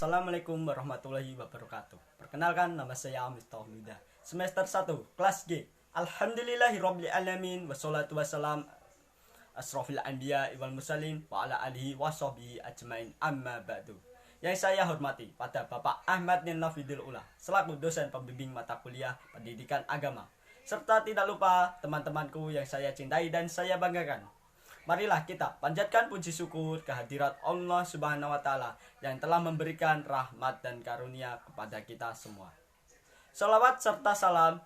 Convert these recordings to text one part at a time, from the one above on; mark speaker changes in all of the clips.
Speaker 1: Assalamualaikum warahmatullahi wabarakatuh. Perkenalkan, nama saya Miftahul Huda. Semester 1, kelas G. Alhamdulillahirabbil alamin wassalatu wassalam asrofil anbiya wal mursalin wa ala alihi washabihi ajmain amma ba'du. Yang saya hormati pada Bapak Ahmad Nilna Fidil Ula selaku dosen pembimbing mata kuliah pendidikan agama, serta tidak lupa teman-temanku yang saya cintai dan saya banggakan. Marilah kita panjatkan puji syukur kehadirat Allah Subhanahu wa Ta'ala yang telah memberikan rahmat dan karunia kepada kita semua. Salawat serta salam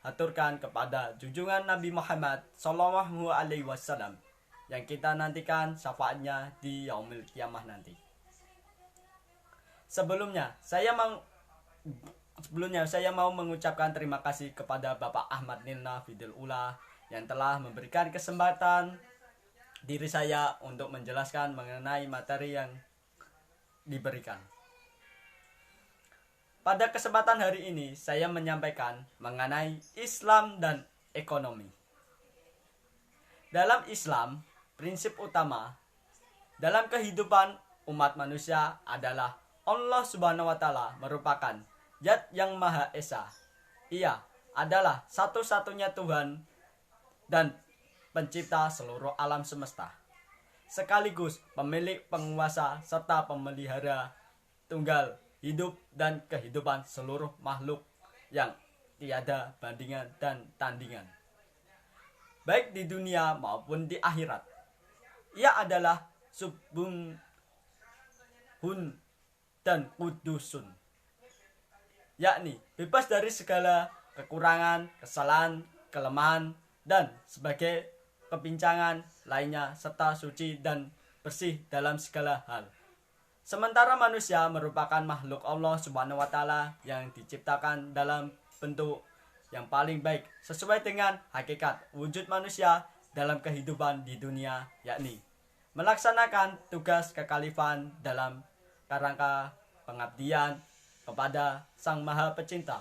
Speaker 1: haturkan kepada junjungan Nabi Muhammad Sallallahu Alaihi Wasallam yang kita nantikan syafaatnya di yaumil kiamah nanti. Sebelumnya saya mau mengucapkan terima kasih kepada Bapak Ahmad Nilna Fidil Ula yang telah memberikan kesempatan diri saya untuk menjelaskan mengenai materi yang diberikan. Pada kesempatan hari ini saya menyampaikan mengenai Islam dan ekonomi. Dalam Islam, prinsip utama dalam kehidupan umat manusia adalah Allah Subhanahu wa Ta'ala merupakan Zat yang Maha Esa. Ia adalah satu-satunya Tuhan dan pencipta seluruh alam semesta, sekaligus pemilik, penguasa, serta pemelihara tunggal hidup dan kehidupan seluruh makhluk yang tiada bandingan dan tandingan, baik di dunia maupun di akhirat. Ia adalah Subhun dan Kudusun, yakni bebas dari segala kekurangan, kesalahan, kelemahan, dan sebagai kepincangan lainnya, serta suci dan bersih dalam segala hal. Sementara manusia merupakan makhluk Allah Subhanahu wa Ta'ala yang diciptakan dalam bentuk yang paling baik sesuai dengan hakikat wujud manusia dalam kehidupan di dunia, yakni melaksanakan tugas kekhalifahan dalam kerangka pengabdian kepada Sang Maha Pecinta.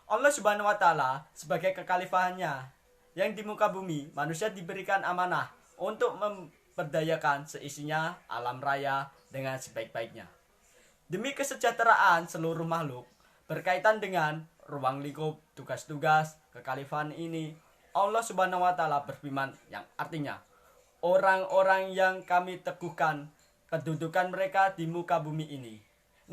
Speaker 1: Allah Subhanahu wa Ta'ala sebagai kekhalifahannya yang di muka bumi, manusia diberikan amanah untuk memperdayakan seisinya alam raya dengan sebaik-baiknya. Demi kesejahteraan seluruh makhluk berkaitan dengan ruang lingkup tugas-tugas kekhalifahan ini, Allah Subhanahu wa Ta'ala berfirman yang artinya, orang-orang yang kami teguhkan kedudukan mereka di muka bumi ini,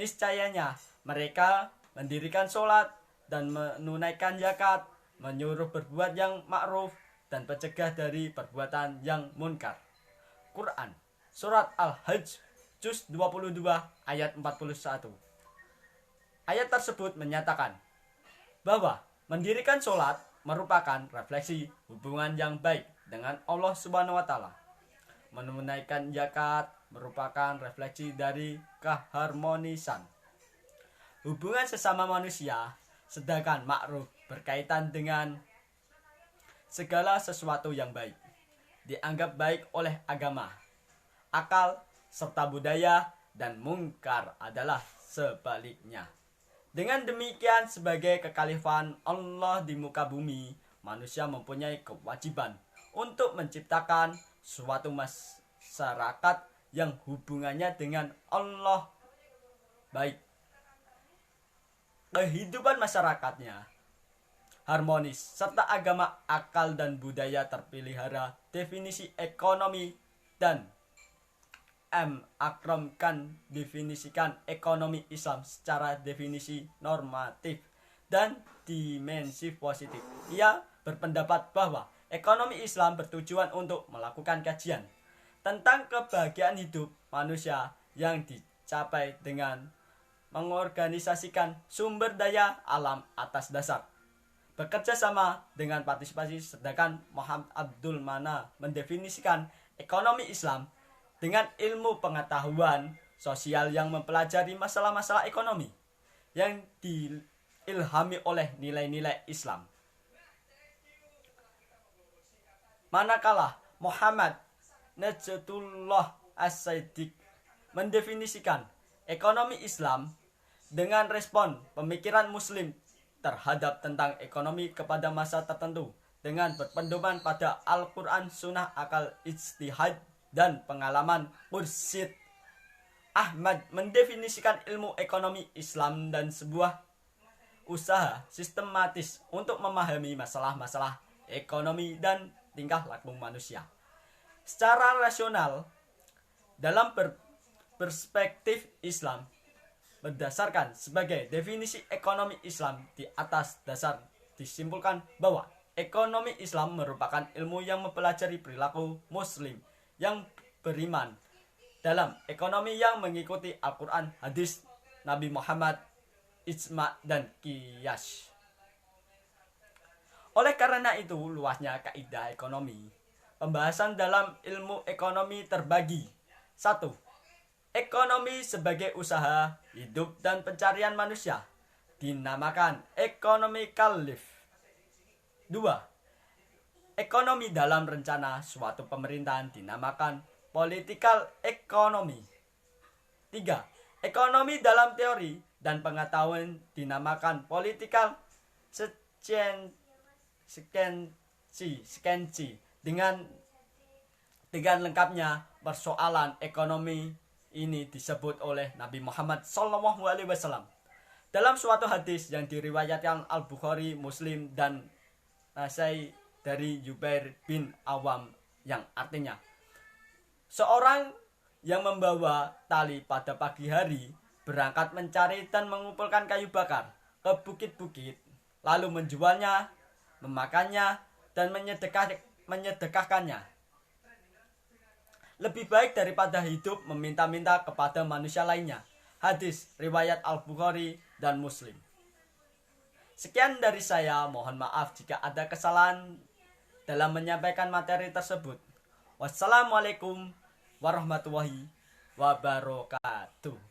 Speaker 1: niscayanya mereka mendirikan sholat dan menunaikan zakat, menyuruh berbuat yang ma'ruf dan mencegah dari perbuatan yang munkar. Quran Surat Al-Hajj Juz 22 ayat 41. Ayat tersebut menyatakan bahwa mendirikan sholat merupakan refleksi hubungan yang baik dengan Allah Subhanahu wa Ta'ala. Menunaikan zakat merupakan refleksi dari keharmonisan hubungan sesama manusia, sedangkan ma'ruf berkaitan dengan segala sesuatu yang baik, dianggap baik oleh agama, akal, serta budaya, dan mungkar adalah sebaliknya. Dengan demikian, sebagai kekhalifahan Allah di muka bumi, manusia mempunyai kewajiban untuk menciptakan suatu masyarakat yang hubungannya dengan Allah baik. Kehidupan masyarakatnya harmonis, serta agama, akal, dan budaya terpelihara. Definisi ekonomi dan M. Akram kan definisikan ekonomi Islam secara definisi normatif dan dimensi positif. Ia berpendapat bahwa ekonomi Islam bertujuan untuk melakukan kajian tentang kebahagiaan hidup manusia yang dicapai dengan mengorganisasikan sumber daya alam atas dasar bekerja sama dengan partisipasi. Sedangkan Muhammad Abdul Mana mendefinisikan ekonomi Islam dengan ilmu pengetahuan sosial yang mempelajari masalah-masalah ekonomi yang diilhami oleh nilai-nilai Islam. Manakala Muhammad Najatullah As-Siddiq mendefinisikan ekonomi Islam dengan respon pemikiran Muslim terhadap tentang ekonomi kepada masa tertentu dengan berpedoman pada Al-Quran, Sunnah, akal ijtihad, dan pengalaman mursyid. Ahmad mendefinisikan ilmu ekonomi Islam dan sebuah usaha sistematis untuk memahami masalah-masalah ekonomi dan tingkah laku manusia secara rasional dalam perspektif Islam. Berdasarkan sebagai definisi ekonomi Islam di atas dasar disimpulkan bahwa ekonomi Islam merupakan ilmu yang mempelajari perilaku muslim yang beriman dalam ekonomi yang mengikuti Al-Quran, hadis Nabi Muhammad, ijma dan qiyas. Oleh karena itu, luasnya kaidah ekonomi. Pembahasan dalam ilmu ekonomi terbagi. 1. Ekonomi sebagai usaha, hidup dan pencarian manusia dinamakan ekonomi kalif. 2. Ekonomi dalam rencana suatu pemerintahan dinamakan political economy. 3. Ekonomi dalam teori dan pengetahuan dinamakan political science. Dengan lengkapnya persoalan ekonomi ini disebut oleh Nabi Muhammad SAW dalam suatu hadis yang diriwayatkan Al-Bukhari, Muslim dan Nasai dari Jubair bin Awam yang artinya, seorang yang membawa tali pada pagi hari berangkat mencari dan mengumpulkan kayu bakar ke bukit-bukit, lalu menjualnya, memakannya dan menyedekahkannya. Lebih baik daripada hidup meminta-minta kepada manusia lainnya. Hadis riwayat Al-Bukhari dan Muslim. Sekian dari saya, mohon maaf jika ada kesalahan dalam menyampaikan materi tersebut. Wassalamualaikum warahmatullahi wabarakatuh.